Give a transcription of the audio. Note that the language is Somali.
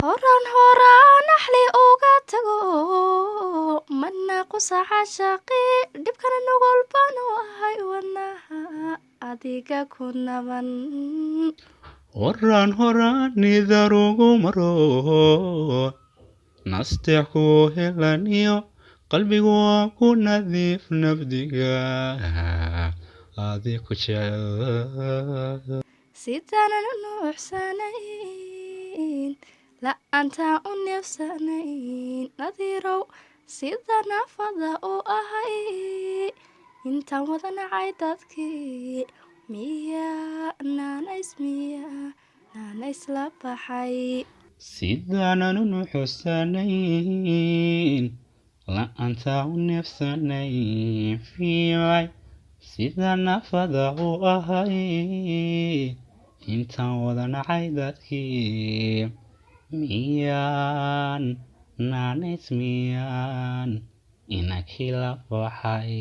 horaan axli uga tago mana qusaca shaqi dhibkana nugul baan u ahay wadnaha adiga ku naban horaan nidarugu maro nasteexku helaniyo qalbigu waa ku nadiif nabdiga adiku jecel sidaanan u nuuxsanayn la'aantaa u neefsanayn nadiirow sida naafada u ahay intaan wada nacay dadkii miyaa naanays la baxay sidaanan u nuxusanayn la'aantaa u neefsanayn fiicay sida naafada u ahay intaan wada nacay dadkii miyaan naanays miyaan inakii la baxay